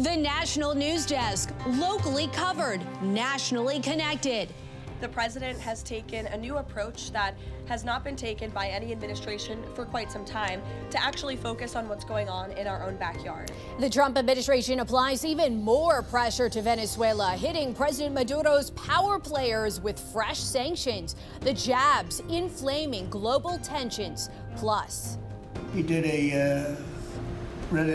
The National News Desk, locally covered, nationally connected. The president has taken a new approach that has not been taken by any administration for quite some time to actually focus on what's going on in our own backyard. The Trump administration applies even more pressure to Venezuela, hitting President Maduro's power players with fresh sanctions. The jabs inflaming global tensions. Plus, he did a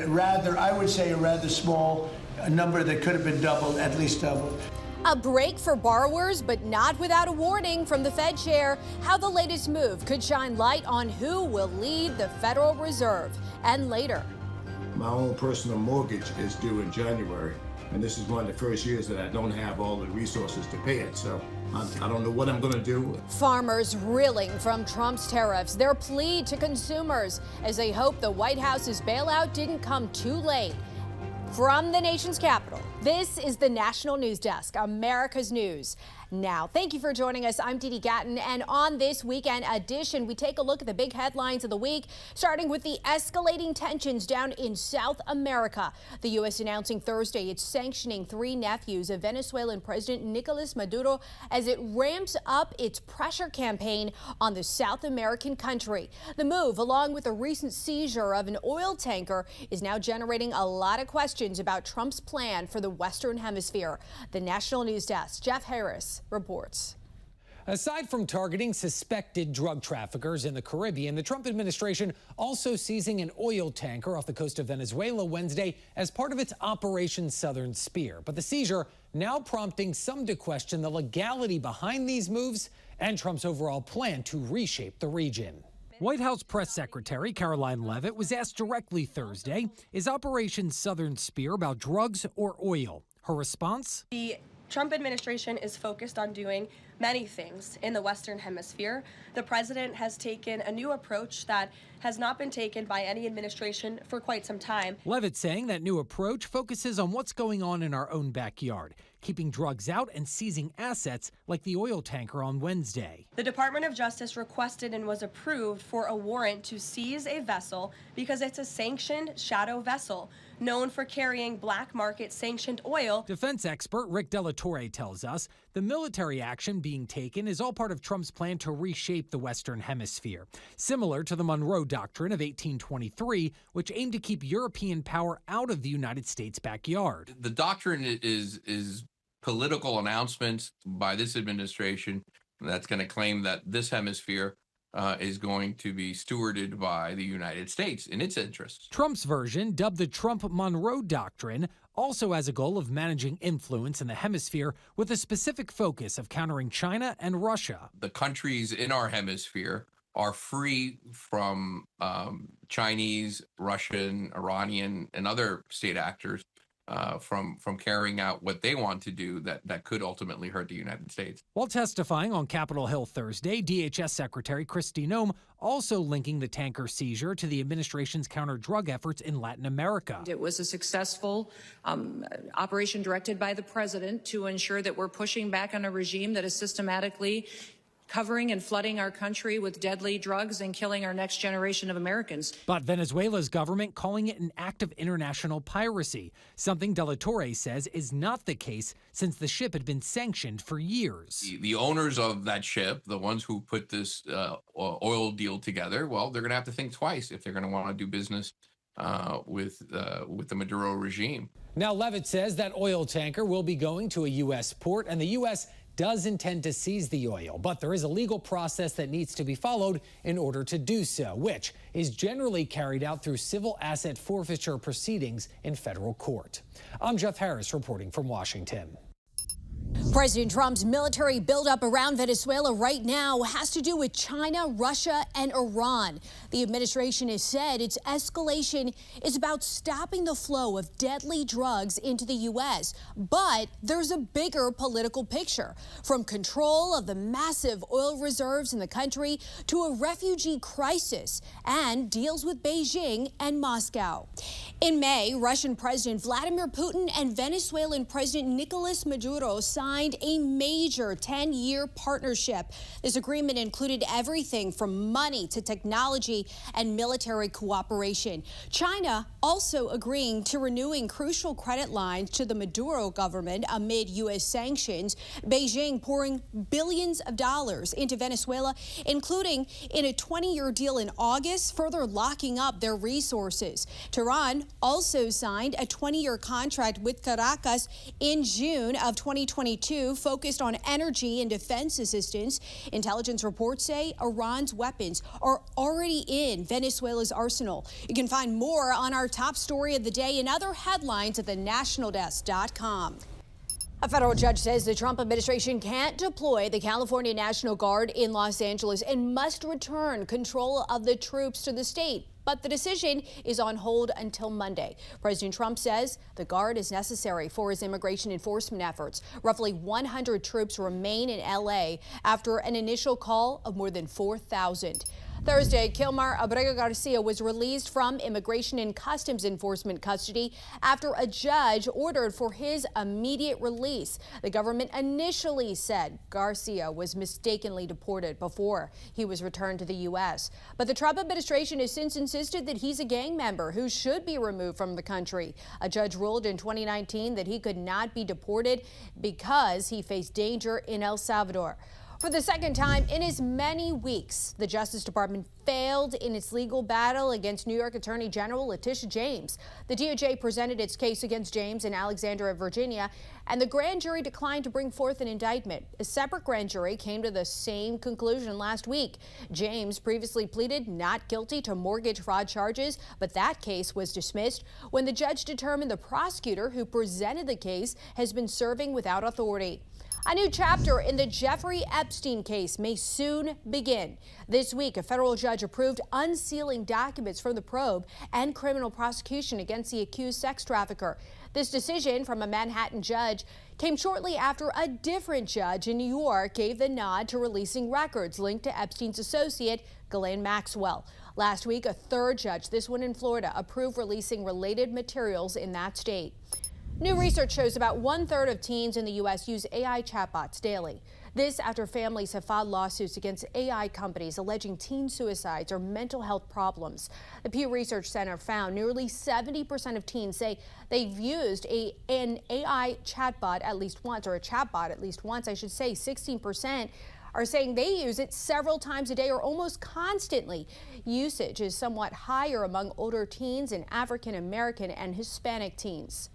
rather small number that could have been doubled, at least doubled. a break for borrowers, but not without a warning from the Fed chair. How the latest move could shine light on who will lead the Federal Reserve. And later, my own personal mortgage is due in January, and this is one of the first years that I don't have all the resources to pay it, so I don't know what I'm going to do. Farmers reeling from Trump's tariffs. Their plea to consumers as they hope the White House's bailout didn't come too late. From the nation's capital, this is the National News Desk, America's News. Now, thank you for joining us. I'm Didi Gatton, and on this weekend edition, we take a look at the big headlines of the week, starting with the escalating tensions down in South America. The U.S. announcing Thursday it's sanctioning 3 nephews of Venezuelan President Nicolas Maduro as it ramps up its pressure campaign on the South American country. The move, along with a recent seizure of an oil tanker, is now generating a lot of questions about Trump's plan for the Western Hemisphere. The National News Desk, Jeff Harris reports. Aside from targeting suspected drug traffickers in the Caribbean, the Trump administration also seizing an oil tanker off the coast of Venezuela Wednesday as part of its Operation Southern Spear. But the seizure now prompting some to question the legality behind these moves and Trump's overall plan to reshape the region. White House Press Secretary Caroline Leavitt was asked directly Thursday, is Operation Southern Spear about drugs or oil? Her response? The Trump administration is focused on doing many things in the Western Hemisphere. The president has taken a new approach that has not been taken by any administration for quite some time. Leavitt saying that new approach focuses on what's going on in our own backyard, keeping drugs out and seizing assets like the oil tanker on Wednesday. The Department of Justice requested and was approved for a warrant to seize a vessel because it's a sanctioned shadow vessel known for carrying black market sanctioned oil. Defense expert Rick Delatorre tells us the military action being taken is all part of Trump's plan to reshape the Western Hemisphere, similar to the Monroe Doctrine of 1823, which aimed to keep European power out of the United States' backyard. The doctrine is political announcements by this administration that's going to claim that this hemisphere is going to be stewarded by the United States in its interests. Trump's version, dubbed the Trump-Monroe Doctrine, also has a goal of managing influence in the hemisphere with a specific focus of countering China and Russia. The countries in our hemisphere are free from Chinese, Russian, Iranian, and other state actors from carrying out what they want to do that could ultimately hurt the United States. While testifying on Capitol Hill Thursday, DHS Secretary Kristi Noem also linking the tanker seizure to the administration's counter-drug efforts in Latin America. It was a successful operation directed by the president to ensure that we're pushing back on a regime that is systematically covering and flooding our country with deadly drugs and killing our next generation of Americans. But Venezuela's government calling it an act of international piracy, something Delatorre says is not the case since the ship had been sanctioned for years. The owners of that ship, the ones who put this oil deal together, well, they're going to have to think twice if they're going to want to do business with the Maduro regime. Now, Leavitt says that oil tanker will be going to a U.S. port, and the U.S. does intend to seize the oil, but there is a legal process that needs to be followed in order to do so, which is generally carried out through civil asset forfeiture proceedings in federal court. I'm Jeff Harris reporting from Washington. President Trump's military buildup around Venezuela right now has to do with China, Russia, and Iran. The administration has said its escalation is about stopping the flow of deadly drugs into the U.S. But there's a bigger political picture, from control of the massive oil reserves in the country to a refugee crisis and deals with Beijing and Moscow. In May, Russian President Vladimir Putin and Venezuelan President Nicolas Maduro signed signed a major 10-year partnership. This agreement included everything from money to technology and military cooperation. China also agreeing to renewing crucial credit lines to the Maduro government amid U.S. sanctions. Beijing pouring billions of dollars into Venezuela, including in a 20-year deal in August, further locking up their resources. Tehran also signed a 20-year contract with Caracas in June of 2022, focused on energy and defense assistance. Intelligence reports say Iran's weapons are already in Venezuela's arsenal. You can find more on our top story of the day and other headlines at thenationaldesk.com. A federal judge says the Trump administration can't deploy the California National Guard in Los Angeles and must return control of the troops to the state. But the decision is on hold until Monday. President Trump says the Guard is necessary for his immigration enforcement efforts. Roughly 100 troops remain in L.A. after an initial call of more than 4,000. Thursday, Kilmar Abrego Garcia was released from Immigration and Customs Enforcement custody after a judge ordered for his immediate release. The government initially said Garcia was mistakenly deported before he was returned to the U.S. But the Trump administration has since insisted that he's a gang member who should be removed from the country. A judge ruled in 2019 that he could not be deported because he faced danger in El Salvador. For the second time in as many weeks, the Justice Department failed in its legal battle against New York Attorney General Letitia James. The DOJ presented its case against James in Alexandria, Virginia, and the grand jury declined to bring forth an indictment. A separate grand jury came to the same conclusion last week. James previously pleaded not guilty to mortgage fraud charges, but that case was dismissed when the judge determined the prosecutor who presented the case has been serving without authority. A new chapter in the Jeffrey Epstein case may soon begin. This week, a federal judge approved unsealing documents from the probe and criminal prosecution against the accused sex trafficker. This decision from a Manhattan judge came shortly after a different judge in New York gave the nod to releasing records linked to Epstein's associate, Ghislaine Maxwell. Last week, a third judge, this one in Florida, approved releasing related materials in that state. New research shows about 1/3 of teens in the U.S. use AI chatbots daily. This after families have filed lawsuits against AI companies alleging teen suicides or mental health problems. The Pew Research Center found nearly 70% of teens say they've used an AI chatbot at least once, or a chatbot at least once, I should say. 16% are saying they use it several times a day or almost constantly. Usage is somewhat higher among older teens and African American and Hispanic teens.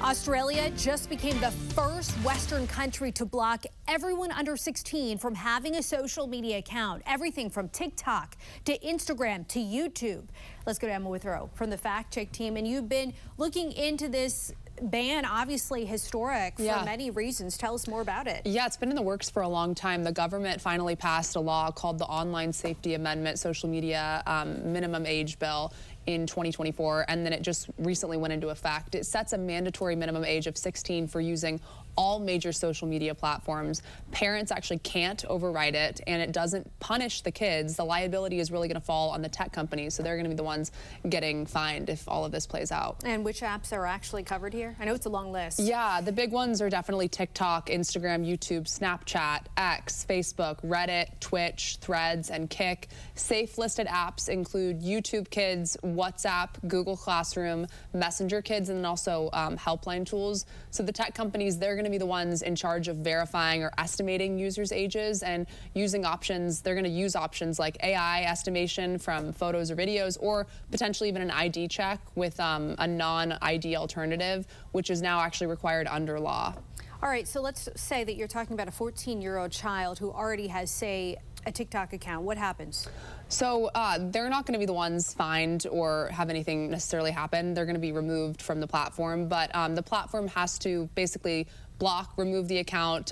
Australia just became the first Western country to block everyone under 16 from having a social media account. Everything from TikTok to Instagram to YouTube. Let's go to Emma Withrow from the Fact Check team. And you've been looking into this ban, obviously historic for many reasons. Tell us more about it. Yeah, it's been in the works for a long time. The government finally passed a law called the Online Safety Amendment Social Media Minimum Age Bill in 2024, and then it just recently went into effect. It sets a mandatory minimum age of 16 for using all major social media platforms. Parents actually can't override it, and it doesn't punish the kids. The liability is really going to fall on the tech companies, so they're going to be the ones getting fined if all of this plays out. And which apps are actually covered here? I know it's a long list. Yeah, the big ones are definitely TikTok, Instagram, YouTube, Snapchat, X, Facebook, Reddit, Twitch, Threads, and Kick. Safe listed apps include YouTube Kids, WhatsApp, Google Classroom, Messenger Kids, and then also helpline tools. So the tech companies, they're going to be the ones in charge of verifying or estimating users' ages and using options. They're going to use options like AI estimation from photos or videos, or potentially even an ID check with a non-ID alternative, which is now actually required under law. All right, so let's say that you're talking about a 14-year-old child who already has, say, a TikTok account. What happens? So they're not going to be the ones fined or have anything necessarily happen. They're going to be removed from the platform, but the platform has to basically block, remove the account,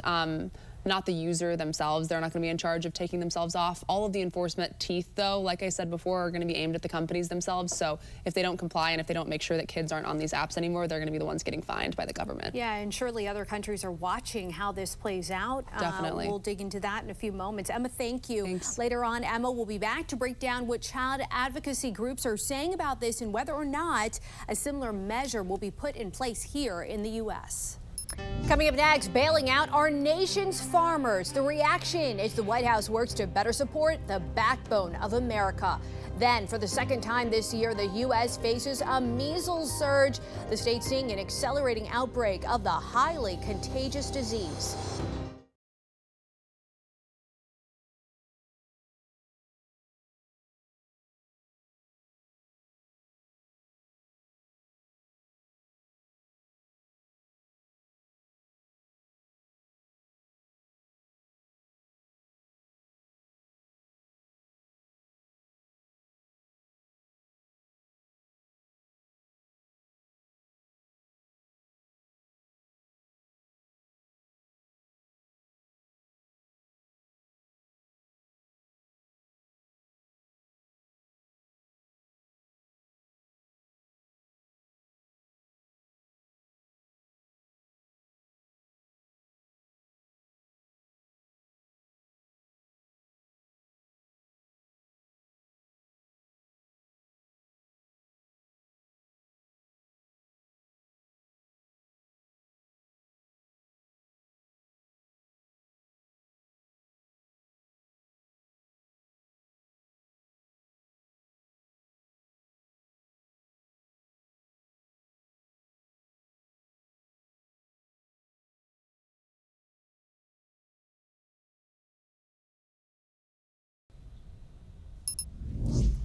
not the user themselves. They're not going to be in charge of taking themselves off. All of the enforcement teeth, though, like I said before, are going to be aimed at the companies themselves. So if they don't comply and if they don't make sure that kids aren't on these apps anymore, they're going to be the ones getting fined by the government. Yeah, and surely other countries are watching how this plays out. Definitely. We'll dig into that in a few moments. Emma, thank you. Thanks. Later on, Emma will be back to break down what child advocacy groups are saying about this and whether or not a similar measure will be put in place here in the U.S. Coming up next, bailing out our nation's farmers. The reaction as the White House works to better support the backbone of America. Then, for the second time this year, the U.S. faces a measles surge. The state seeing an accelerating outbreak of the highly contagious disease.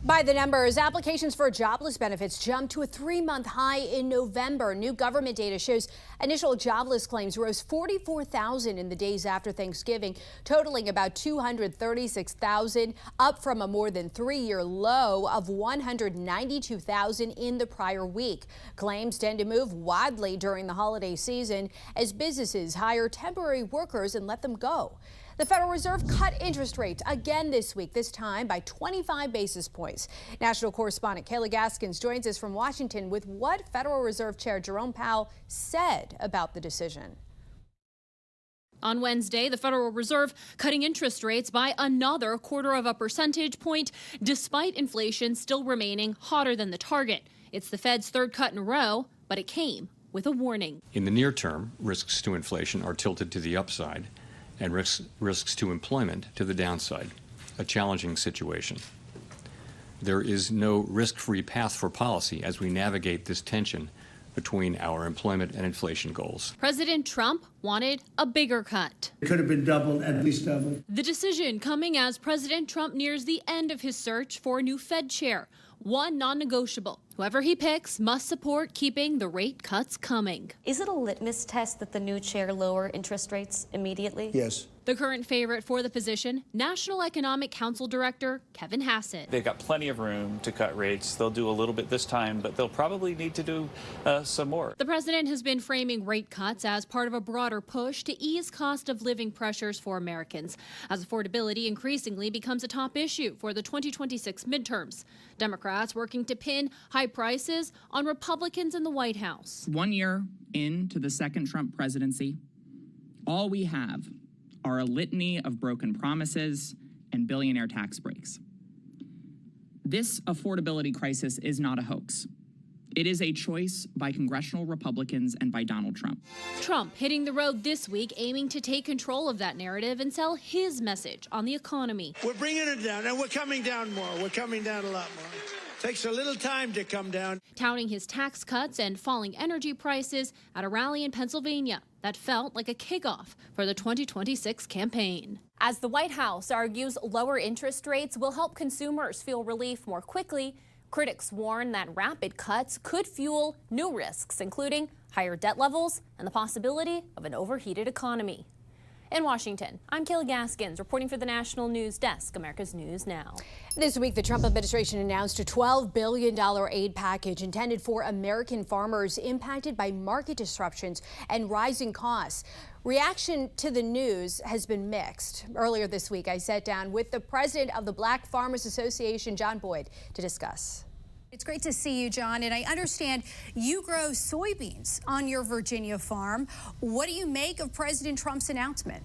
By the numbers, applications for jobless benefits jumped to a 3-month high in November. New government data shows initial jobless claims rose 44,000 in the days after Thanksgiving, totaling about 236,000, up from a more than 3-year low of 192,000 in the prior week. Claims tend to move widely during the holiday season as businesses hire temporary workers and let them go. The Federal Reserve cut interest rates again this week, this time by 25 basis points. National correspondent Kayla Gaskins joins us from Washington with what Federal Reserve Chair Jerome Powell said about the decision. On Wednesday, the Federal Reserve cutting interest rates by another 0.25 percentage point, despite inflation still remaining hotter than the target. It's the Fed's third cut in a row, but it came with a warning. In the near term, risks to inflation are tilted to the upside, and risks to employment to the downside, a challenging situation. There is no risk-free path for policy as we navigate this tension between our employment and inflation goals. President Trump wanted a bigger cut. It could have been doubled, at least double. The decision coming as President Trump nears the end of his search for a new Fed chair. One non-negotiable. Whoever he picks must support keeping the rate cuts coming. Is it a litmus test that the new chair lower interest rates immediately? Yes. The current favorite for the position, National Economic Council Director Kevin Hassett. They've got plenty of room to cut rates. They'll do a little bit this time, but they'll probably need to do some more. The president has been framing rate cuts as part of a broader push to ease cost of living pressures for Americans, as affordability increasingly becomes a top issue for the 2026 midterms. Democrats working to pin high prices on Republicans in the White House. 1 year into the second Trump presidency, all we have are a litany of broken promises and billionaire tax breaks. This affordability crisis is not a hoax. It is a choice by congressional Republicans and by Donald Trump. Trump hitting the road this week, aiming to take control of that narrative and sell his message on the economy. We're bringing it down, and we're coming down more. We're coming down a lot more. Takes a little time to come down. Touting his tax cuts and falling energy prices at a rally in Pennsylvania that felt like a kickoff for the 2026 campaign. As the White House argues lower interest rates will help consumers feel relief more quickly, critics warn that rapid cuts could fuel new risks, including higher debt levels and the possibility of an overheated economy. In Washington, I'm Kayla Gaskins reporting for the National News Desk, America's News Now. This week, the Trump administration announced a $12 billion aid package intended for American farmers impacted by market disruptions and rising costs. Reaction to the news has been mixed. Earlier this week, I sat down with the president of the Black Farmers Association, John Boyd, to discuss. It's great to see you, John, and I understand you grow soybeans on your Virginia farm. What do you make of President Trump's announcement?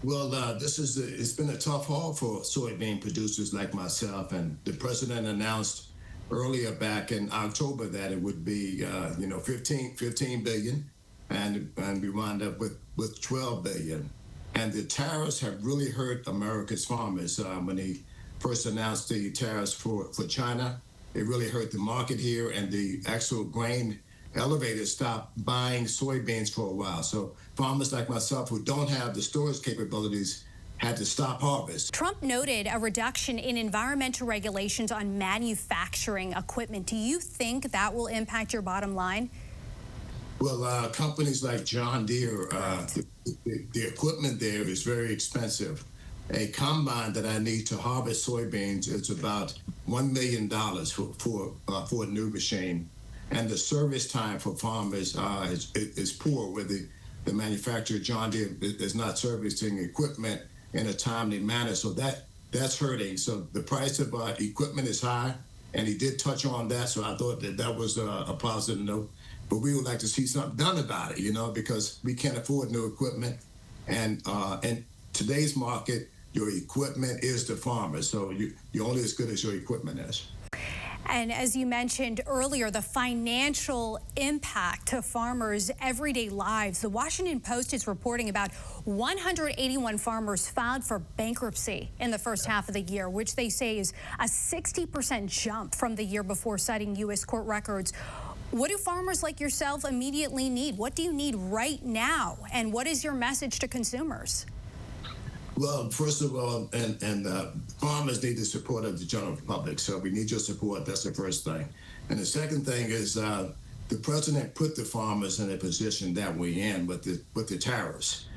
Well, it's been a tough haul for soybean producers like myself, and the president announced earlier back in October that it would be, 15 billion. and we wound up with 12 billion. And the tariffs have really hurt America's farmers. When he first announced the tariffs for China, it really hurt the market here, and the actual grain elevators stopped buying soybeans for a while. So farmers like myself who don't have the storage capabilities had to stop harvest. Trump noted a reduction in environmental regulations on manufacturing equipment. Do you think that will impact your bottom line? Well, companies like John Deere, the equipment there is very expensive. A combine that I need to harvest soybeans is about $1 million for a new machine. And the service time for farmers is poor, where the manufacturer, John Deere, is not servicing equipment in a timely manner. So that's hurting. So the price of equipment is high, and he did touch on that. So I thought that was a positive note. But we would like to see something done about it, because we can't afford new equipment. And in today's market, your equipment is the farmer. So you're only as good as your equipment is. And as you mentioned earlier, the financial impact to farmers' everyday lives. The Washington Post is reporting about 181 farmers filed for bankruptcy in the first half of the year, which they say is a 60% jump from the year before, citing U.S. court records. What do farmers like yourself immediately need? What do you need right now? And what is your message to consumers? Well, first of all, farmers need the support of the general public, so we need your support. That's the first thing. And the second thing is the president put the farmers in a position that we're in with the tariffs.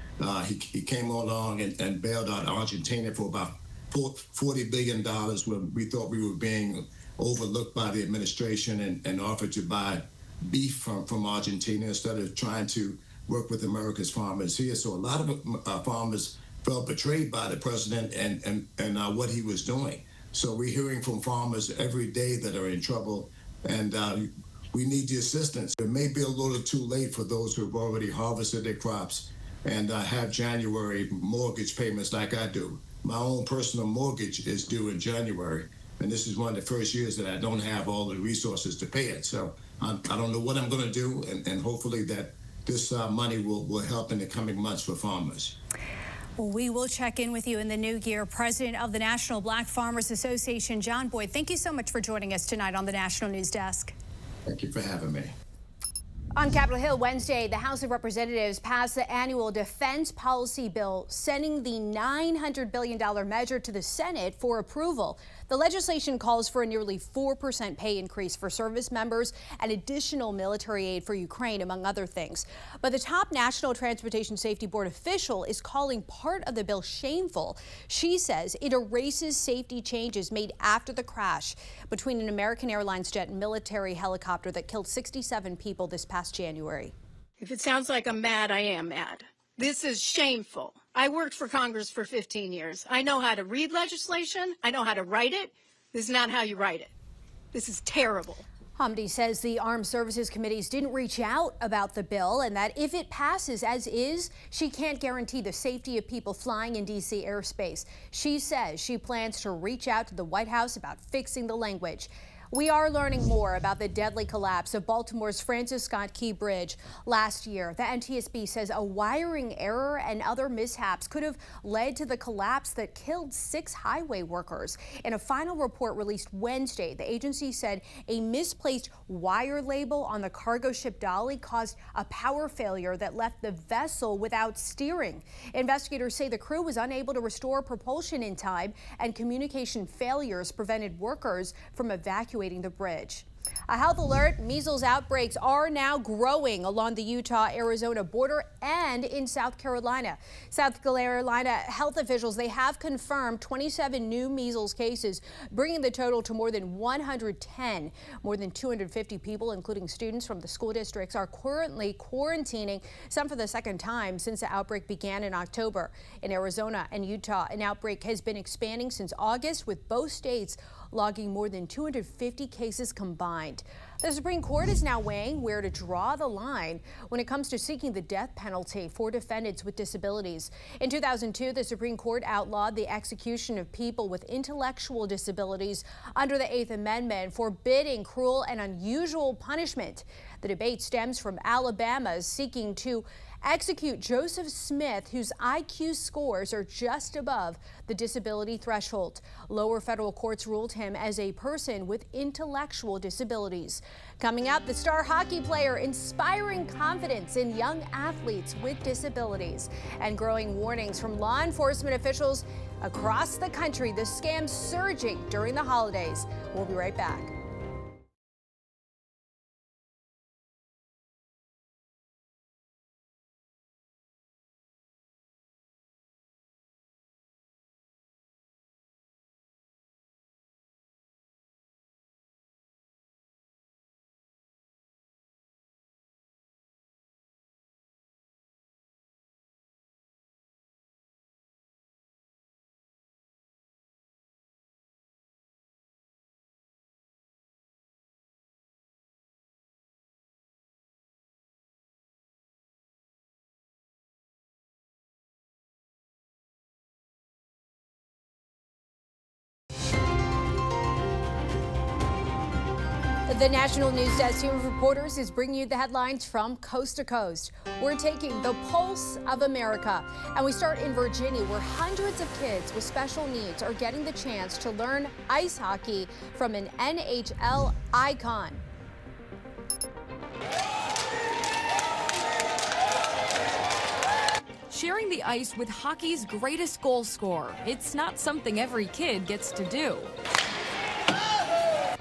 He came along and bailed out Argentina for about $40 billion when we thought we were being overlooked by the administration and offered to buy beef from Argentina instead of trying to work with America's farmers here. So a lot of farmers felt betrayed by the president and what he was doing. So we're hearing from farmers every day that are in trouble, and we need the assistance. It may be a little too late for those who have already harvested their crops and have January mortgage payments like I do. My own personal mortgage is due in January, and this is one of the first years that I don't have all the resources to pay it. So I don't know what I'm going to do, and hopefully that this money will help in the coming months for farmers. Well, we will check in with you in the new year. President of the National Black Farmers Association, John Boyd, thank you so much for joining us tonight on the National News Desk. Thank you for having me. On Capitol Hill Wednesday, the House of Representatives passed the annual defense policy bill, sending the $900 billion measure to the Senate for approval. The legislation calls for a nearly 4% pay increase for service members and additional military aid for Ukraine, among other things. But the top National Transportation Safety Board official is calling part of the bill shameful. She says it erases safety changes made after the crash between an American Airlines jet and military helicopter that killed 67 people this past January. If it sounds like I'm mad, I am mad. This is shameful. I worked for Congress for 15 years. I know how to read legislation. I know how to write it. This is not how you write it. This is terrible. Hamdi says the Armed Services Committees didn't reach out about the bill and that if it passes as is, she can't guarantee the safety of people flying in D.C. airspace. She says she plans to reach out to the White House about fixing the language. We are learning more about the deadly collapse of Baltimore's Francis Scott Key Bridge last year. The NTSB says a wiring error and other mishaps could have led to the collapse that killed 6 highway workers. In a final report released Wednesday, the agency said a misplaced wire label on the cargo ship Dolly caused a power failure that left the vessel without steering. Investigators say the crew was unable to restore propulsion in time, and communication failures prevented workers from evacuating the bridge. A health alert: measles outbreaks are now growing along the Utah-Arizona border and in South Carolina. South Carolina health officials, they have confirmed 27 new measles cases, bringing the total to more than 110. More than 250 people, including students from the school districts, are currently quarantining, some for the second time since the outbreak began in October. In Arizona and Utah, an outbreak has been expanding since August, with both states logging more than 250 cases combined. The Supreme Court is now weighing where to draw the line when it comes to seeking the death penalty for defendants with disabilities. In 2002, the Supreme Court outlawed the execution of people with intellectual disabilities under the 8th Amendment, forbidding cruel and unusual punishment. The debate stems from Alabama seeking to execute Joseph Smith, whose IQ scores are just above the disability threshold. Lower federal courts ruled him as a person with intellectual disabilities. Coming up, the star hockey player inspiring confidence in young athletes with disabilities, and growing warnings from law enforcement officials across the country. The scams surging during the holidays. We'll be right back. The National News Desk team of reporters is bringing you the headlines from coast to coast. We're taking the pulse of America, and we start in Virginia, where hundreds of kids with special needs are getting the chance to learn ice hockey from an NHL icon. Sharing the ice with hockey's greatest goal scorer. It's not something every kid gets to do.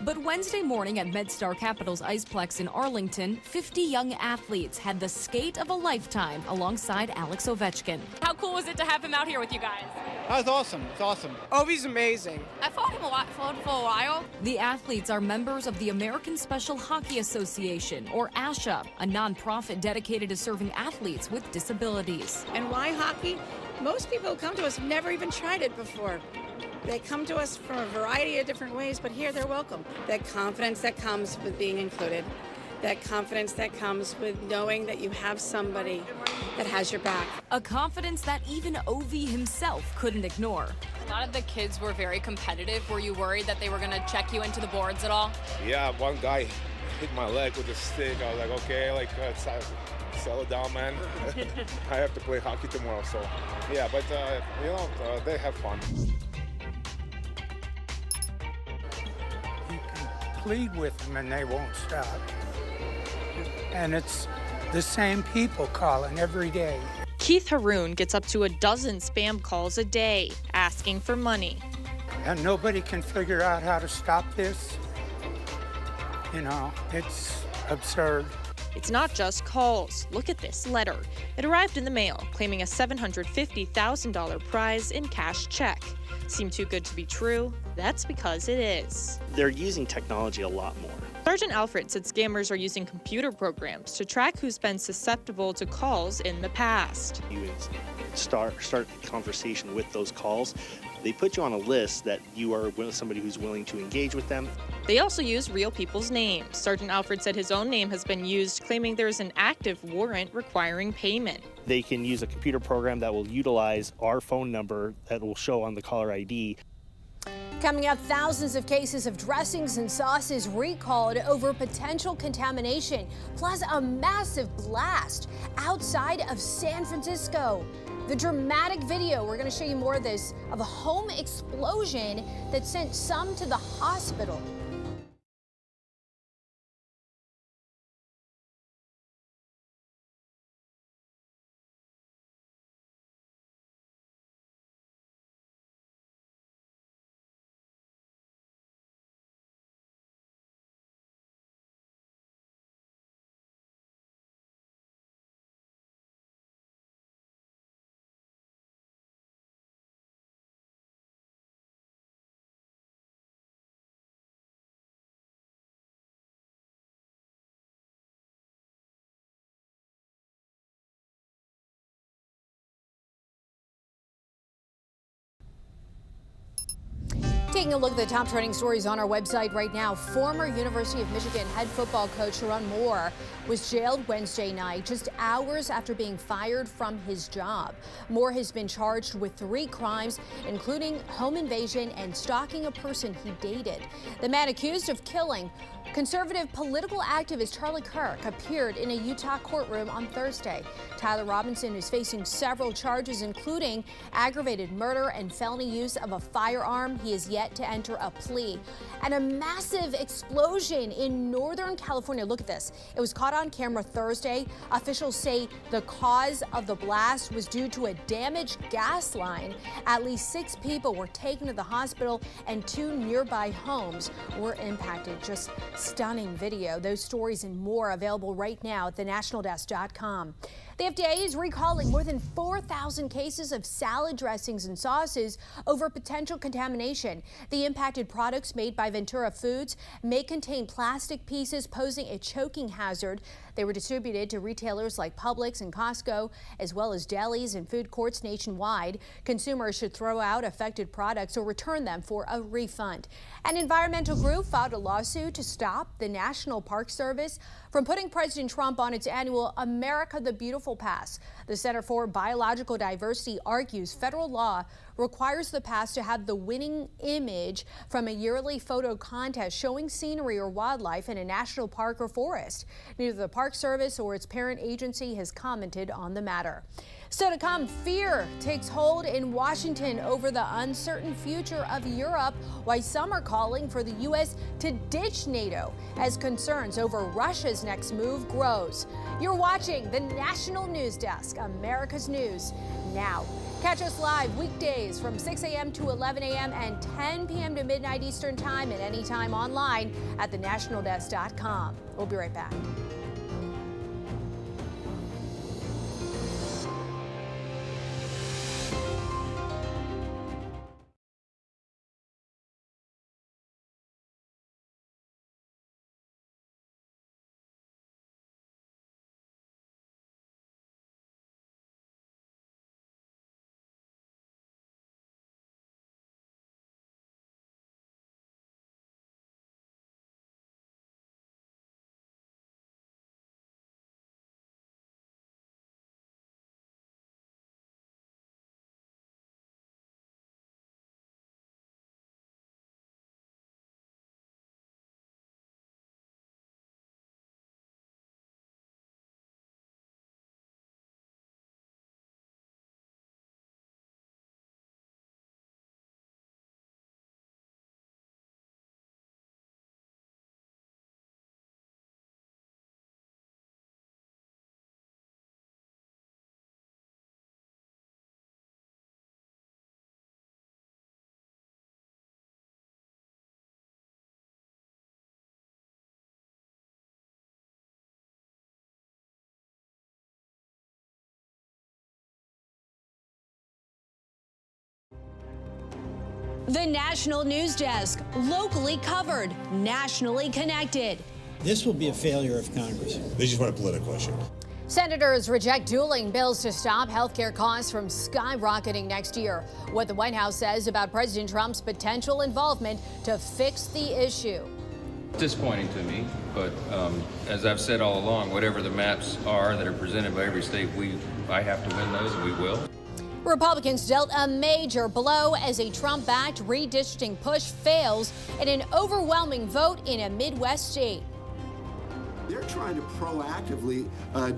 But Wednesday morning at MedStar Capital's Iceplex in Arlington, 50 young athletes had the skate of a lifetime alongside Alex Ovechkin. How cool was it to have him out here with you guys? That was awesome. It's awesome. Ovi's amazing. I followed him for a while. The athletes are members of the American Special Hockey Association, or ASHA, a nonprofit dedicated to serving athletes with disabilities. And why hockey? Most people who come to us have never even tried it before. They come to us from a variety of different ways, but here they're welcome. That confidence that comes with being included, that confidence that comes with knowing that you have somebody that has your back. A confidence that even Ovi himself couldn't ignore. A lot of the kids were very competitive. Were you worried that they were going to check you into the boards at all? Yeah, one guy hit my leg with a stick. I was like, okay, settle down, man. I have to play hockey tomorrow, so yeah, but they have fun. Plead with them and they won't stop. And it's the same people calling every day. Keith Haroon gets up to a dozen spam calls a day asking for money. And nobody can figure out how to stop this. You know, it's absurd. It's not just calls. Look at this letter. It arrived in the mail claiming a $750,000 prize in cash check. Seemed too good to be true? That's because it is. They're using technology a lot more. Sergeant Alfred said scammers are using computer programs to track who's been susceptible to calls in the past. You start the conversation with those calls. They put you on a list that you are somebody who's willing to engage with them. They also use real people's names. Sergeant Alfred said his own name has been used, claiming there is an active warrant requiring payment. They can use a computer program that will utilize our phone number that will show on the caller ID. Coming up, thousands of cases of dressings and sauces recalled over potential contamination, plus a massive blast outside of San Francisco. The dramatic video, we're going to show you more of this, of a home explosion that sent some to the hospital. Taking a look at the top trending stories on our website right now, former University of Michigan head football coach Sharon Moore was jailed Wednesday night just hours after being fired from his job. Moore has been charged with 3 crimes, including home invasion and stalking a person he dated. The man accused of killing conservative political activist Charlie Kirk appeared in a Utah courtroom on Thursday. Tyler Robinson is facing several charges, including aggravated murder and felony use of a firearm. He is yet to enter a plea. And a massive explosion in Northern California. Look at this. It was caught on camera Thursday. Officials say the cause of the blast was due to a damaged gas line. At least 6 people were taken to the hospital and 2 nearby homes were impacted. Just stunning video. Those stories and more available right now at thenationaldesk.com. The FDA is recalling more than 4,000 cases of salad dressings and sauces over potential contamination. The impacted products made by Ventura Foods may contain plastic pieces posing a choking hazard. They were distributed to retailers like Publix and Costco, as well as delis and food courts nationwide. Consumers should throw out affected products or return them for a refund. An environmental group filed a lawsuit to stop the National Park Service from putting President Trump on its annual America the Beautiful pass. The Center for Biological Diversity argues federal law requires the pass to have the winning image from a yearly photo contest showing scenery or wildlife in a national park or forest. Neither the Park Service or its parent agency has commented on the matter. So to come, fear takes hold in Washington over the uncertain future of Europe, why some are calling for the U.S. to ditch NATO as concerns over Russia's next move grows. You're watching the National News Desk, America's News Now. Catch us live weekdays from 6 a.m. to 11 a.m. and 10 p.m. to midnight Eastern Time and anytime online at thenationaldesk.com. We'll be right back. The National News Desk, locally covered, nationally connected. This will be a failure of Congress. They just want a political issue. Senators reject dueling bills to stop health care costs from skyrocketing next year. What the White House says about President Trump's potential involvement to fix the issue. Disappointing to me, but as I've said all along, whatever the maps are that are presented by every state, I have to win those, and we will. Republicans dealt a major blow as a Trump-backed redistricting push fails in an overwhelming vote in a Midwest state. They're trying to proactively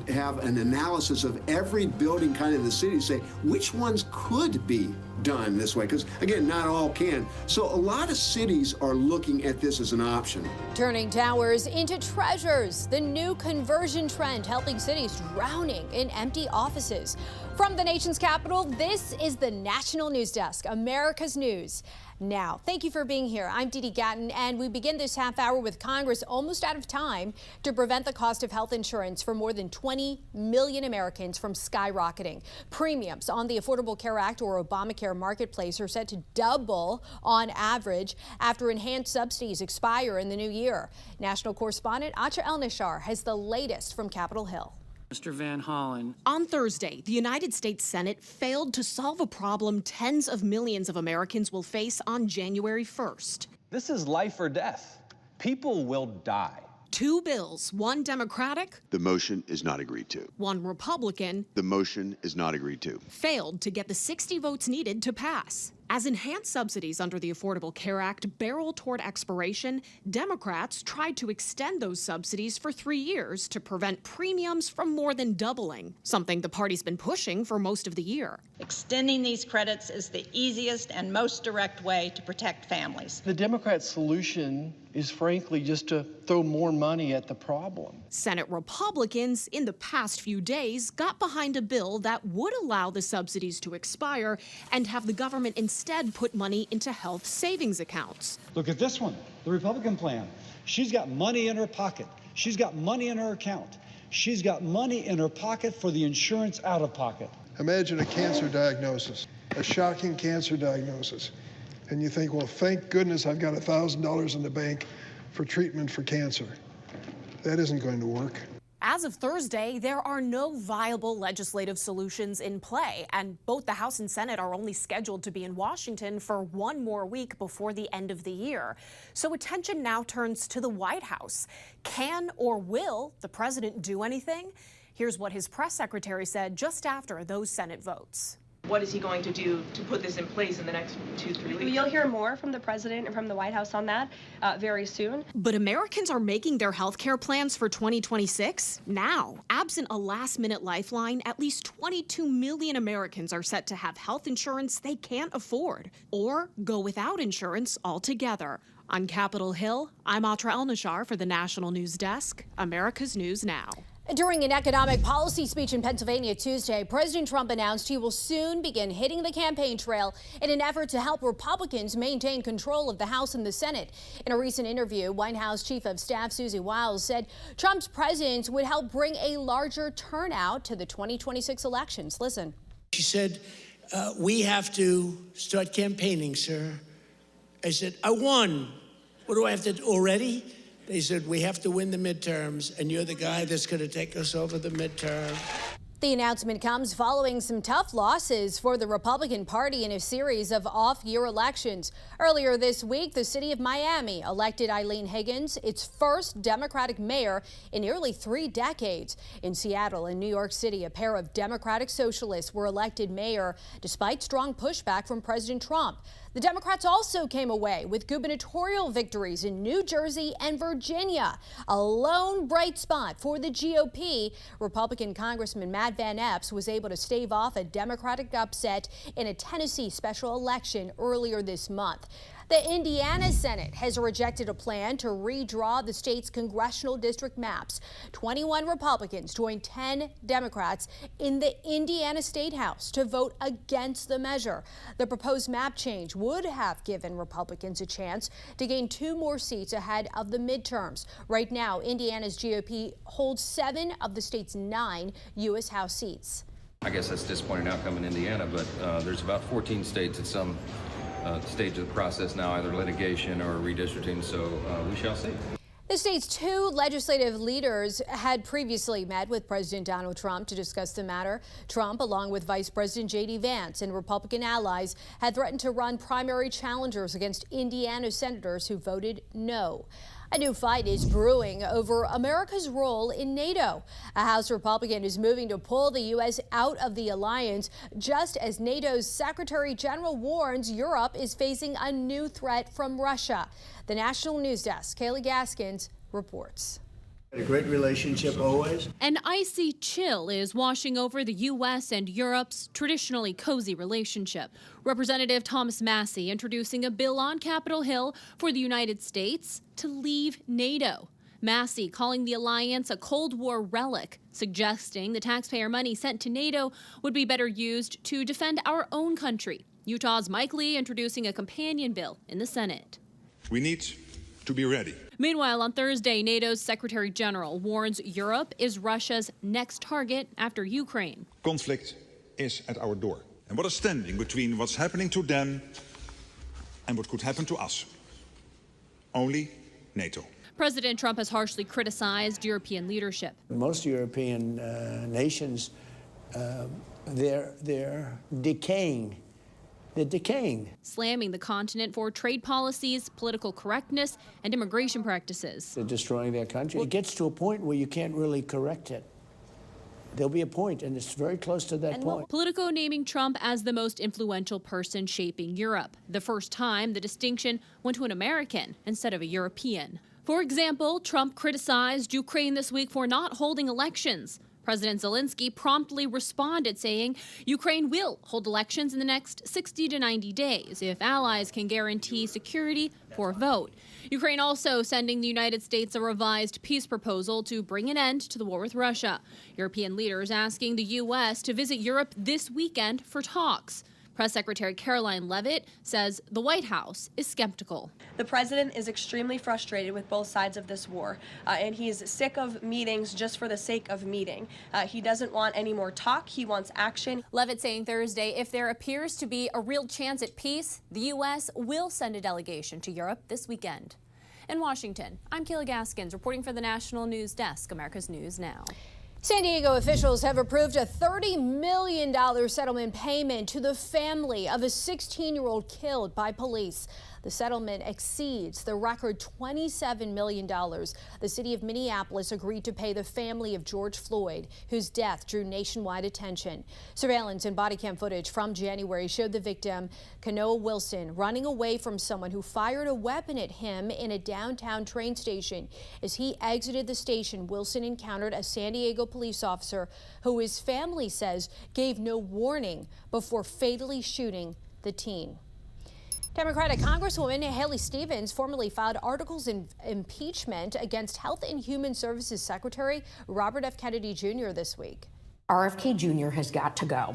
have an analysis of every building kind of the city, say which ones could be done this way, because again, not all can. So a lot of cities are looking at this as an option. Turning towers into treasures, the new conversion trend helping cities drowning in empty offices. From the nation's capital, this is the National News Desk, America's News Now. Thank you for being here. I'm Dee Dee Gatton, and we begin this half hour with Congress almost out of time to prevent the cost of health insurance for more than 20 million Americans from skyrocketing. Premiums on the Affordable Care Act or Obamacare marketplace are set to double on average after enhanced subsidies expire in the new year. National correspondent Acha El Nishar has the latest from Capitol Hill. Mr. Van Hollen. On Thursday, the United States Senate failed to solve a problem tens of millions of Americans will face on January 1st. This is life or death. People will die. Two bills, one Democratic. The motion is not agreed to. One Republican. The motion is not agreed to. Failed to get the 60 votes needed to pass. As enhanced subsidies under the Affordable Care Act barrel toward expiration, Democrats tried to extend those subsidies for 3 years to prevent premiums from more than doubling, something the party's been pushing for most of the year. Extending these credits is the easiest and most direct way to protect families. The Democrat solution is frankly just to throw more money at the problem. Senate Republicans in the past few days got behind a bill that would allow the subsidies to expire and have the government instead put money into health savings accounts. Look at this one, the Republican plan. She's got money in her pocket. She's got money in her account. She's got money in her pocket for the insurance out of pocket. Imagine a cancer diagnosis, a shocking cancer diagnosis. And you think, well, thank goodness I've got $1,000 in the bank for treatment for cancer. That isn't going to work. As of Thursday, there are no viable legislative solutions in play, and both the House and Senate are only scheduled to be in Washington for one more week before the end of the year. So attention now turns to the White House. Can or will the president do anything? Here's what his press secretary said just after those Senate votes. What is he going to do to put this in place in the next 2-3 weeks? You'll hear more from the president and from the White House on that very soon. But Americans are making their health care plans for 2026 now. Absent a last-minute lifeline, at least 22 million Americans are set to have health insurance they can't afford or go without insurance altogether. On Capitol Hill, I'm Atra El-Nashar for the National News Desk, America's News Now. During an economic policy speech in Pennsylvania Tuesday, President Trump announced he will soon begin hitting the campaign trail in an effort to help Republicans maintain control of the House and the Senate. In a recent interview, White House Chief of Staff Susie Wiles said Trump's presence would help bring a larger turnout to the 2026 elections. Listen. She said, we have to start campaigning, sir. I said, I won. What do I have to do already? They said, we have to win the midterms, and you're the guy that's going to take us over the midterm. The announcement comes following some tough losses for the Republican Party in a series of off-year elections. Earlier this week, the city of Miami elected Eileen Higgins, its first Democratic mayor in nearly 3 decades. In Seattle and New York City, a pair of Democratic socialists were elected mayor despite strong pushback from President Trump. The Democrats also came away with gubernatorial victories in New Jersey and Virginia. A lone bright spot for the GOP, Republican Congressman Matt Van Epps was able to stave off a Democratic upset in a Tennessee special election earlier this month. The Indiana Senate has rejected a plan to redraw the state's congressional district maps. 21 Republicans joined 10 Democrats in the Indiana State House to vote against the measure. The proposed map change would have given Republicans a chance to gain 2 more seats ahead of the midterms. Right now, Indiana's GOP holds 7 of the state's 9 U.S. House seats. I guess that's a disappointing outcome in Indiana, but there's about 14 states at some stage of the process now, either litigation or redistricting, so we shall see. The state's 2 legislative leaders had previously met with President Donald Trump to discuss the matter. Trump, along with Vice President J.D. Vance and Republican allies, had threatened to run primary challengers against Indiana senators who voted no. A new fight is brewing over America's role in NATO. A House Republican is moving to pull the U.S. out of the alliance, just as NATO's Secretary General warns Europe is facing a new threat from Russia. The National News Desk, Kaylee Gaskins reports. A great relationship always. An icy chill is washing over the U.S. and Europe's traditionally cozy relationship. Representative Thomas Massie introducing a bill on Capitol Hill for the United States to leave NATO. Massie calling the alliance a Cold War relic, suggesting the taxpayer money sent to NATO would be better used to defend our own country. Utah's Mike Lee introducing a companion bill in the Senate. We need to be ready. Meanwhile, on Thursday, NATO's Secretary General warns Europe is Russia's next target after Ukraine. Conflict is at our door. And what is standing between what's happening to them and what could happen to us? Only NATO. President Trump has harshly criticized European leadership. Most European nations, they're decaying. They're decaying. Slamming the continent for trade policies, political correctness, and immigration practices. They're destroying their country. It gets to a point where you can't really correct it. There'll be a point, and it's very close to that point. Politico naming Trump as the most influential person shaping Europe. The first time the distinction went to an American instead of a European. For example, Trump criticized Ukraine this week for not holding elections. President Zelensky promptly responded, saying Ukraine will hold elections in the next 60 to 90 days if allies can guarantee security for a vote. Ukraine also sending the United States a revised peace proposal to bring an end to the war with Russia. European leaders asking the U.S. to visit Europe this weekend for talks. Press Secretary Caroline Leavitt says the White House is skeptical. The president is extremely frustrated with both sides of this war, and he is sick of meetings just for the sake of meeting. He doesn't want any more talk. He wants action. Leavitt saying Thursday, if there appears to be a real chance at peace, the U.S. will send a delegation to Europe this weekend. In Washington, I'm Kayla Gaskins reporting for the National News Desk, America's News Now. San Diego officials have approved a $30 million settlement payment to the family of a 16-year-old killed by police. The settlement exceeds the record $27 million. The city of Minneapolis agreed to pay the family of George Floyd, whose death drew nationwide attention. Surveillance and body cam footage from January showed the victim, Kanoa Wilson, running away from someone who fired a weapon at him in a downtown train station. As he exited the station, Wilson encountered a San Diego police officer who his family says gave no warning before fatally shooting the teen. Democratic Congresswoman Haley Stevens formally filed articles of impeachment against Health and Human Services Secretary Robert F. Kennedy Jr. this week. RFK Jr. has got to go.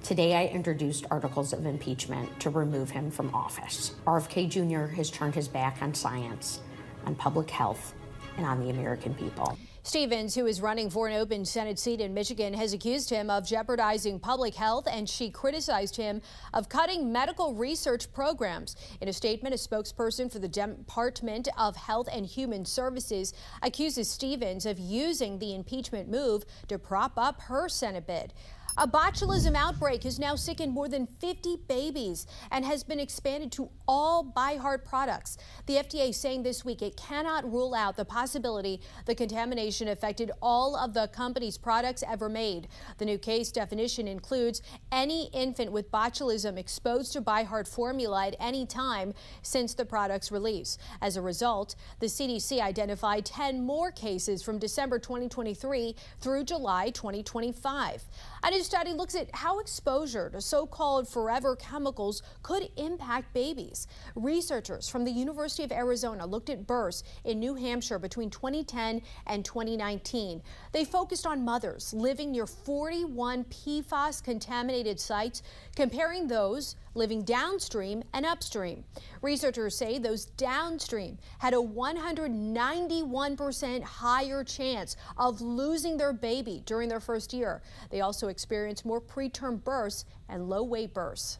Today I introduced articles of impeachment to remove him from office. RFK Jr. has turned his back on science, on public health, and on the American people. Stevens, who is running for an open Senate seat in Michigan, has accused him of jeopardizing public health, and she criticized him of cutting medical research programs. In a statement, a spokesperson for the Department of Health and Human Services accuses Stevens of using the impeachment move to prop up her Senate bid. A botulism outbreak has now sickened more than 50 babies and has been expanded to all ByHeart products. The FDA saying this week it cannot rule out the possibility the contamination affected all of the company's products ever made. The new case definition includes any infant with botulism exposed to ByHeart formula at any time since the product's release. As a result, the CDC identified 10 more cases from December 2023 through July 2025. A new study looks at how exposure to so-called forever chemicals could impact babies. Researchers from the University of Arizona looked at births in New Hampshire between 2010 and 2019. They focused on mothers living near 41 PFAS-contaminated sites, comparing those living downstream and upstream. Researchers say those downstream had a 191% higher chance of losing their baby during their first year. They also experienced more preterm births and low-weight births.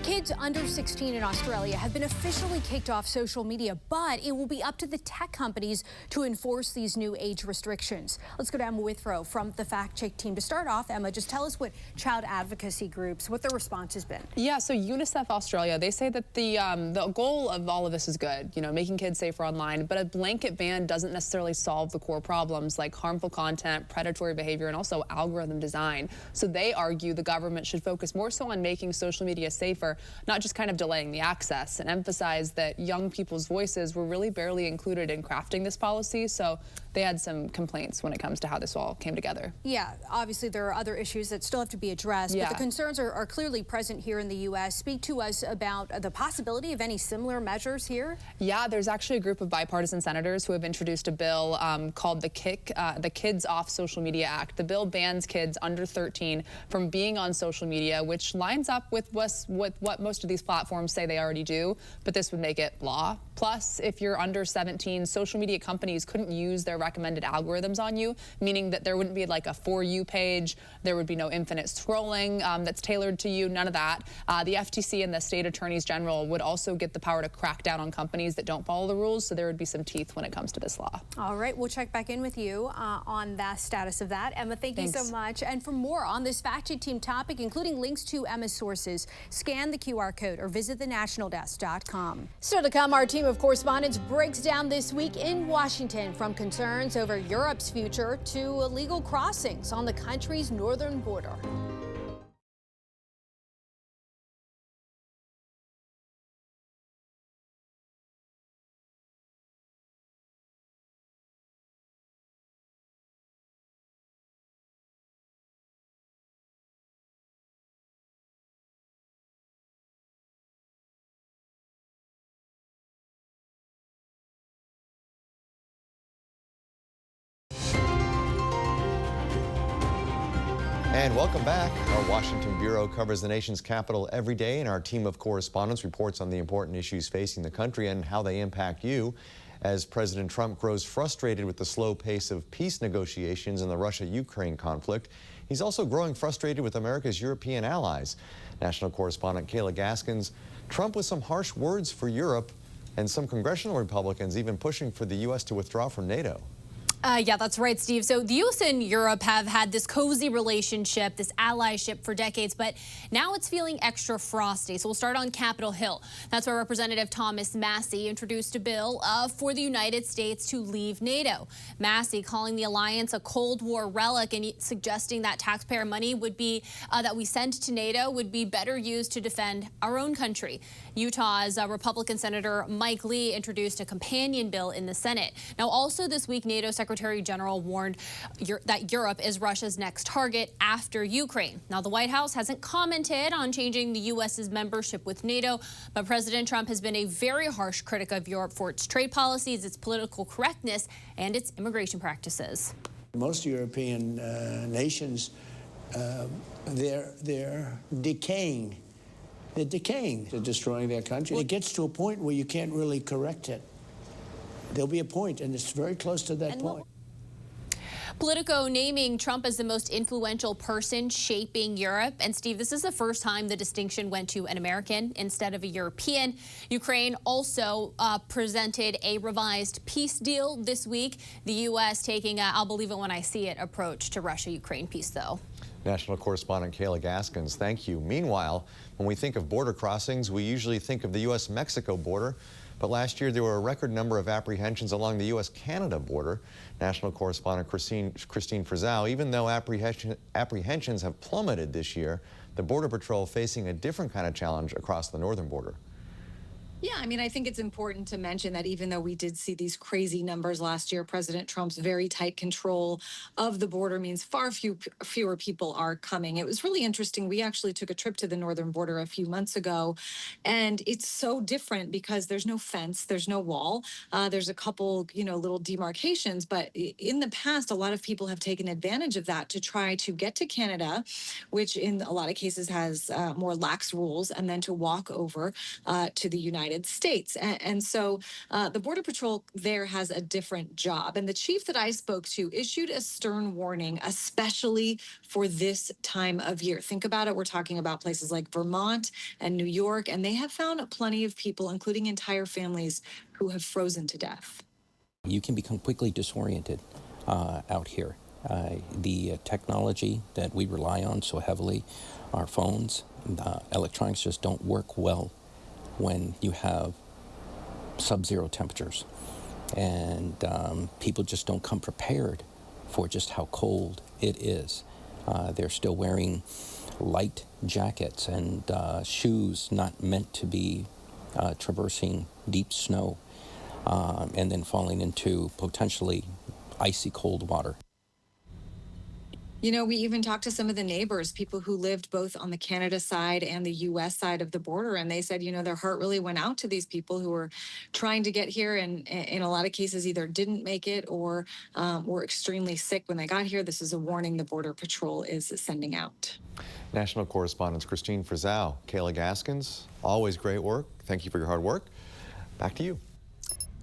Kids under 16 in Australia have been officially kicked off social media, but it will be up to the tech companies to enforce these new age restrictions. Let's go to Emma Withrow from the Fact Check team. To start off, Emma, just tell us what child advocacy groups, what their response has been. Yeah, so UNICEF Australia, they say that the goal of all of this is good, you know, making kids safer online, but a blanket ban doesn't necessarily solve the core problems like harmful content, predatory behavior, and also algorithm design. So they argue the government should focus more so on making social media safer, not just kind of delaying the access, and emphasize that young people's voices were really barely included in crafting this policy. So they had some complaints when it comes to how this all came together. Yeah, obviously there are other issues that still have to be addressed, but the concerns are clearly present here in the U.S. Speak to us about the possibility of any similar measures here. Yeah, there's actually a group of bipartisan senators who have introduced a bill called the Kids Off Social Media Act. The bill bans kids under 13 from being on social media, which lines up with what what most of these platforms say they already do, but this would make it law. Plus, if you're under 17, social media companies couldn't use their recommended algorithms on you, meaning that there wouldn't be like a For You page, there would be no infinite scrolling that's tailored to you, none of that. The FTC and the state attorneys general would also get the power to crack down on companies that don't follow the rules, so there would be some teeth when it comes to this law. All right, we'll check back in with you on the status of that. Emma, thank you so much. And for more on this Fact Check Team topic, including links to Emma's sources, scan the QR code or visit thenationaldesk.com. Still to come, our team of correspondents breaks down this week in Washington, from concerns over Europe's future to illegal crossings on the country's northern border. And welcome back. Our Washington Bureau covers the nation's capital every day, and our team of correspondents reports on the important issues facing the country and how they impact you. As President Trump grows frustrated with the slow pace of peace negotiations in the Russia-Ukraine conflict, he's also growing frustrated with America's European allies. National correspondent Kayla Gaskins, Trump with some harsh words for Europe, and some congressional Republicans even pushing for the U.S. to withdraw from NATO. Yeah, that's right, Steve. So the U.S. and Europe have had this cozy relationship, this allyship for decades, but now it's feeling extra frosty. So we'll start on Capitol Hill. That's where Representative Thomas Massie introduced a bill for the United States to leave NATO. Massie calling the alliance a Cold War relic and suggesting that taxpayer money would be that we send to NATO would be better used to defend our own country. Utah's Republican Senator Mike Lee introduced a companion bill in the Senate. Now, also this week, NATO Secretary General warned that Europe is Russia's next target after Ukraine. Now, the White House hasn't commented on changing the U.S.'s membership with NATO, but President Trump has been a very harsh critic of Europe for its trade policies, its political correctness, and its immigration practices. Most European nations, they're decaying. They're decaying. They're destroying their country. It gets to a point where you can't really correct it. There'll be a point, and it's very close to that point. Politico naming Trump as the most influential person shaping Europe. And Steve, this is the first time the distinction went to an American instead of a European. Ukraine also presented a revised peace deal this week. The U.S. taking a I'll believe it when I see it approach to Russia-Ukraine peace, though. National correspondent Kayla Gaskins, thank you. Meanwhile, when we think of border crossings, we usually think of the U.S.-Mexico border. But last year, there were a record number of apprehensions along the U.S.-Canada border. National correspondent Christine Frizzell, even though apprehensions have plummeted this year, the Border Patrol facing a different kind of challenge across the northern border. Yeah, I mean, I think it's important to mention that even though we did see these crazy numbers last year, President Trump's very tight control of the border means far fewer people are coming. It was really interesting. We actually took a trip to the northern border a few months ago, and it's so different because there's no fence, there's no wall. There's a couple, little demarcations, but in the past, a lot of people have taken advantage of that to try to get to Canada, which in a lot of cases has more lax rules, and then to walk over to the United States. And so the Border Patrol there has a different job. And the chief that I spoke to issued a stern warning, especially for this time of year. Think about it. We're talking about places like Vermont and New York, and they have found plenty of people, including entire families, who have frozen to death. You can become quickly disoriented out here. The technology that we rely on so heavily, our phones, electronics just don't work well when you have sub-zero temperatures, and people just don't come prepared for just how cold it is. They're still wearing light jackets and shoes not meant to be traversing deep snow, and then falling into potentially icy cold water. You know, we even talked to some of the neighbors, people who lived both on the Canada side and the U.S. side of the border, and they said, you know, their heart really went out to these people who were trying to get here and in a lot of cases either didn't make it or were extremely sick when they got here. This is a warning the Border Patrol is sending out. National correspondent Christine Frizzell, Kayla Gaskins, always great work. Thank you for your hard work. Back to you.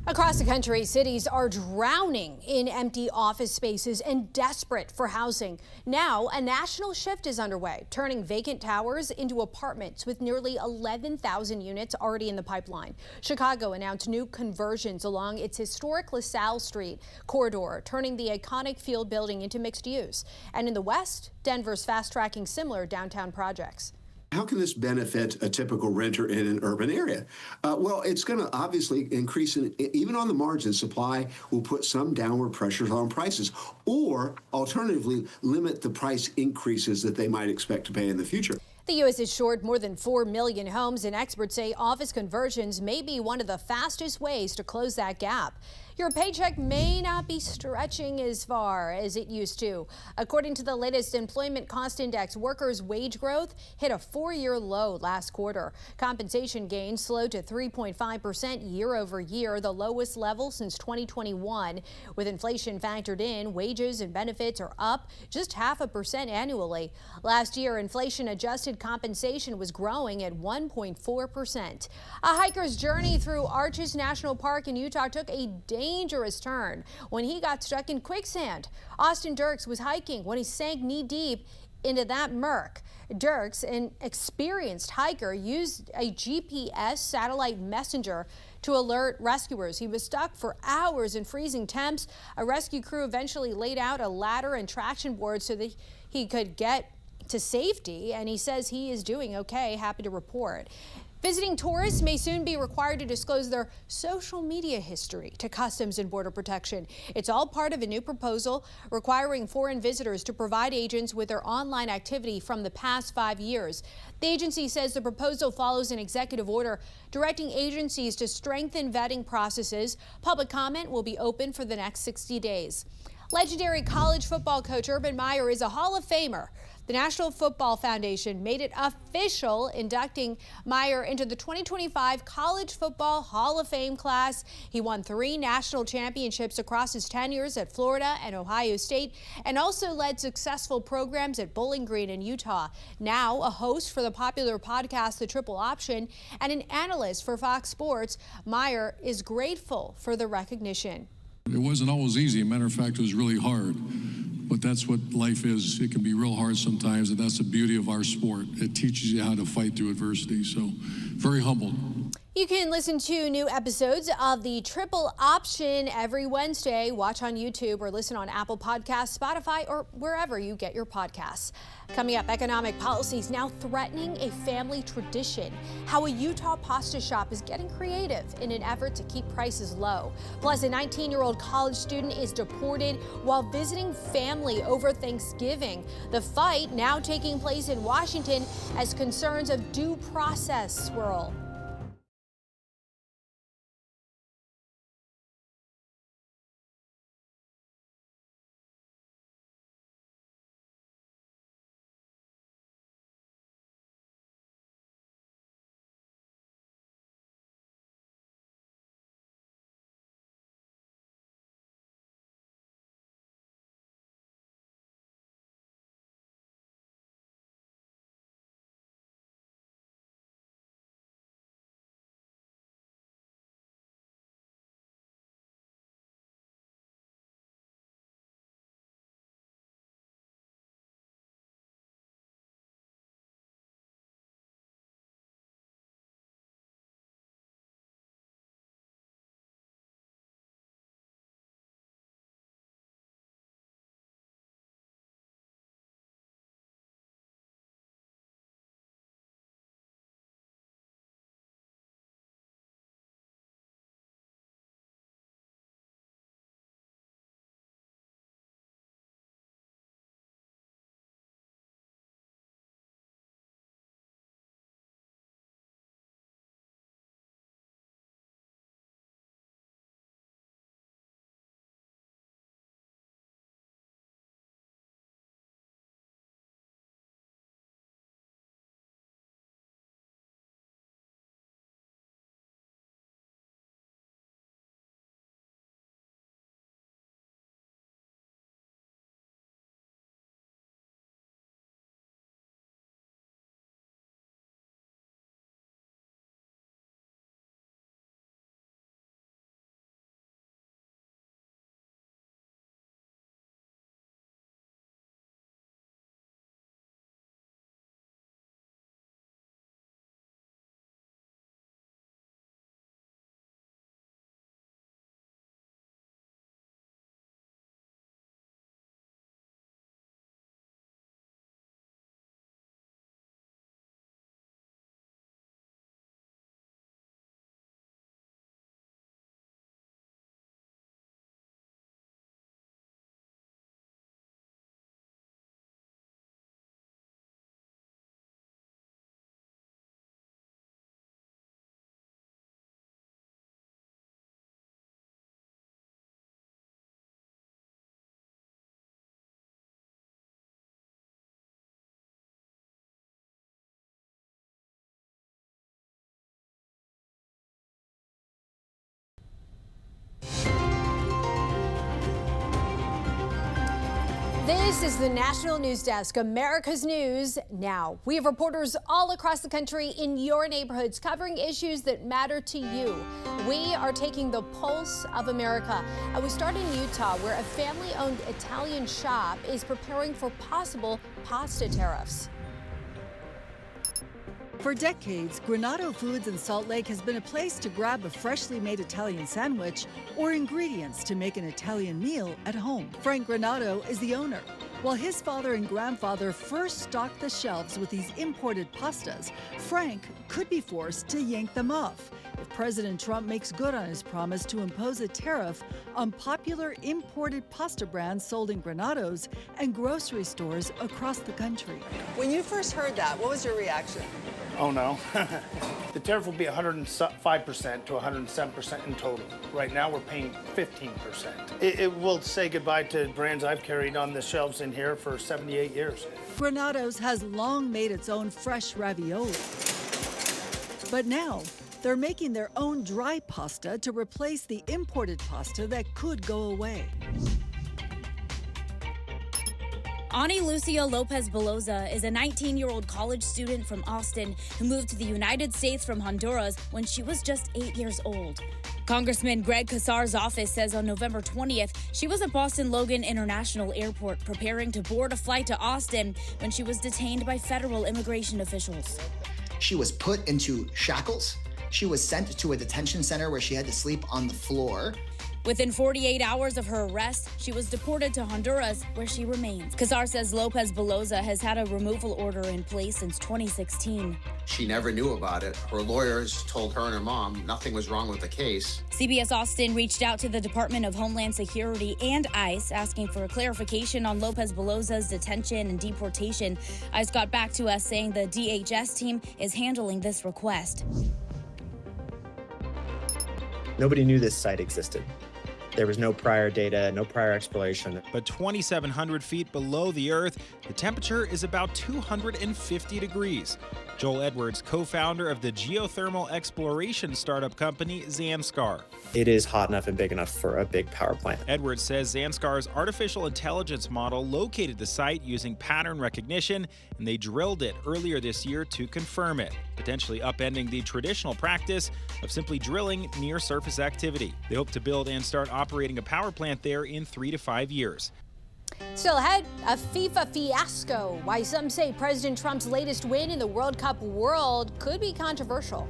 Across the country, cities are drowning in empty office spaces and desperate for housing. Now, a national shift is underway, turning vacant towers into apartments with nearly 11,000 units already in the pipeline. Chicago announced new conversions along its historic LaSalle Street corridor, turning the iconic Field building into mixed use. And in the West, Denver's fast-tracking similar downtown projects. How can this benefit a typical renter in an urban area? Well, it's going to obviously increase, even on the margin, supply will put some downward pressures on prices, or alternatively, limit the price increases that they might expect to pay in the future. The U.S. is short more than 4 million homes, and experts say office conversions may be one of the fastest ways to close that gap. Your paycheck may not be stretching as far as it used to. According to the latest Employment Cost Index, workers' wage growth hit a 4-year low last quarter. Compensation gains slowed to 3.5% year over year, the lowest level since 2021. With inflation factored in, wages and benefits are up just 0.5% annually. Last year, inflation-adjusted compensation was growing at 1.4%. A hiker's journey through Arches National Park in Utah took a dangerous turn when he got stuck in quicksand. Austin Dirks was hiking when he sank knee-deep into that murk. Dirks, an experienced hiker, used a GPS satellite messenger to alert rescuers. He was stuck for hours in freezing temps. A rescue crew eventually laid out a ladder and traction board so that he could get to safety, and he says he is doing okay. Happy to report. Visiting tourists may soon be required to disclose their social media history to Customs and Border Protection. It's all part of a new proposal requiring foreign visitors to provide agents with their online activity from the past 5 years. The agency says the proposal follows an executive order directing agencies to strengthen vetting processes. Public comment will be open for the next 60 days. Legendary college football coach Urban Meyer is a Hall of Famer. The National Football Foundation made it official, inducting Meyer into the 2025 College Football Hall of Fame class. He won 3 national championships across his tenures at Florida and Ohio State, and also led successful programs at Bowling Green in Utah. Now a host for the popular podcast The Triple Option and an analyst for Fox Sports, Meyer is grateful for the recognition. It wasn't always easy. Matter of fact, it was really hard. But that's what life is. It can be real hard sometimes, and that's the beauty of our sport. It teaches you how to fight through adversity. So, very humbled. You can listen to new episodes of The Triple Option every Wednesday. Watch on YouTube or listen on Apple Podcasts, Spotify, or wherever you get your podcasts. Coming up, economic policies now threatening a family tradition. How a Utah pasta shop is getting creative in an effort to keep prices low. Plus, a 19-year-old college student is deported while visiting family over Thanksgiving. The fight now taking place in Washington as concerns of due process swirl. This is the National News Desk, America's News Now. We have reporters all across the country in your neighborhoods covering issues that matter to you. We are taking the pulse of America. And we start in Utah, where a family-owned Italian shop is preparing for possible pasta tariffs. For decades, Granado Foods in Salt Lake has been a place to grab a freshly made Italian sandwich or ingredients to make an Italian meal at home. Frank Granado is the owner. While his father and grandfather first stocked the shelves with these imported pastas, Frank could be forced to yank them off if President Trump makes good on his promise to impose a tariff on popular imported pasta brands sold in Granados and grocery stores across the country. When you first heard that, what was your reaction? Oh no. The tariff will be 105% to 107% in total. Right now we're paying 15%. It will say goodbye to brands I've carried on the shelves in here for 78 years. Granados has long made its own fresh ravioli. But now they're making their own dry pasta to replace the imported pasta that could go away. Ani Lucia Lopez Beloza is a 19-year-old college student from Austin who moved to the United States from Honduras when she was just 8 years old. Congressman Greg Casar's office says on November 20th, she was at Boston Logan International Airport preparing to board a flight to Austin when she was detained by federal immigration officials. She was put into shackles. She was sent to a detention center where she had to sleep on the floor. Within 48 hours of her arrest, she was deported to Honduras, where she remains. Casar says Lopez Beloza has had a removal order in place since 2016. She never knew about it. Her lawyers told her and her mom nothing was wrong with the case. CBS Austin reached out to the Department of Homeland Security and ICE asking for a clarification on Lopez Beloza's detention and deportation. ICE got back to us saying the DHS team is handling this request. Nobody knew this site existed. There was no prior data, no prior exploration. But 2,700 feet below the Earth, the temperature is about 250 degrees. Joel Edwards, co-founder of the geothermal exploration startup company Zanskar. It is hot enough and big enough for a big power plant. Edwards says Zanskar's artificial intelligence model located the site using pattern recognition, and they drilled it earlier this year to confirm it, potentially upending the traditional practice of simply drilling near surface activity. They hope to build and start operating a power plant there in 3 to 5 years. Still ahead, a FIFA fiasco. Why some say President Trump's latest win in the World Cup world could be controversial.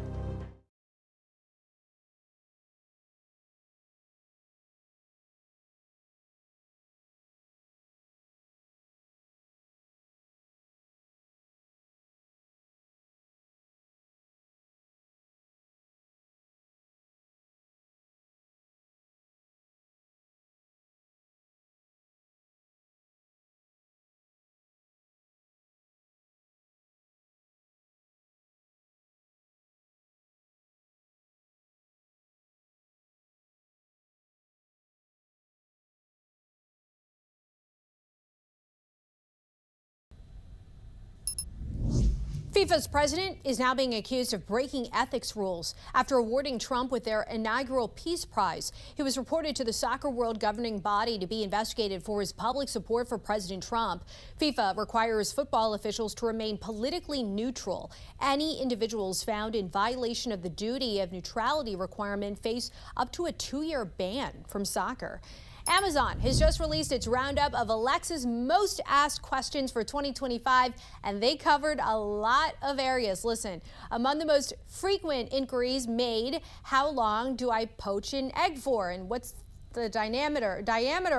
FIFA's president is now being accused of breaking ethics rules after awarding Trump with their inaugural Peace Prize. He was reported to the soccer world governing body to be investigated for his public support for President Trump. FIFA requires football officials to remain politically neutral. Any individuals found in violation of the duty of neutrality requirement face up to a 2-year ban from soccer. Amazon has just released its roundup of Alexa's most asked questions for 2025, and they covered a lot of areas. Listen, among the most frequent inquiries made, how long do I poach an egg for? And what's the diameter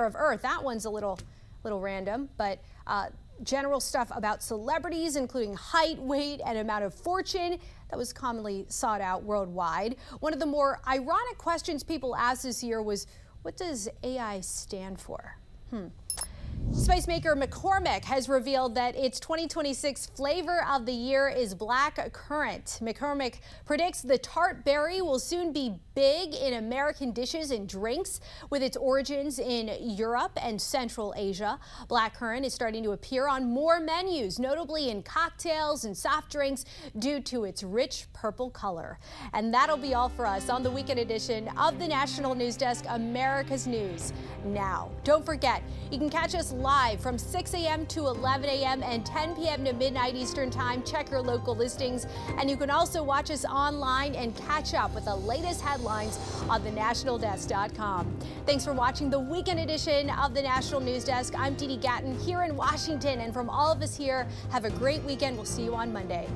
of Earth? That one's a little random, but general stuff about celebrities, including height, weight, and amount of fortune that was commonly sought out worldwide. One of the more ironic questions people asked this year was, what does AI stand for? Spice maker McCormick has revealed that its 2026 flavor of the year is black currant. McCormick predicts the tart berry will soon be big in American dishes and drinks with its origins in Europe and Central Asia. Black currant is starting to appear on more menus, notably in cocktails and soft drinks due to its rich purple color. And that'll be all for us on the weekend edition of the National News Desk, America's News Now. Don't forget, you can catch us live from 6 a.m. to 11 a.m. and 10 p.m. to midnight Eastern Time. Check your local listings. And you can also watch us online and catch up with the latest headlines on thenationaldesk.com. Thanks for watching the weekend edition of the National News Desk. I'm Dee Dee Gatton here in Washington. And from all of us here, have a great weekend. We'll see you on Monday.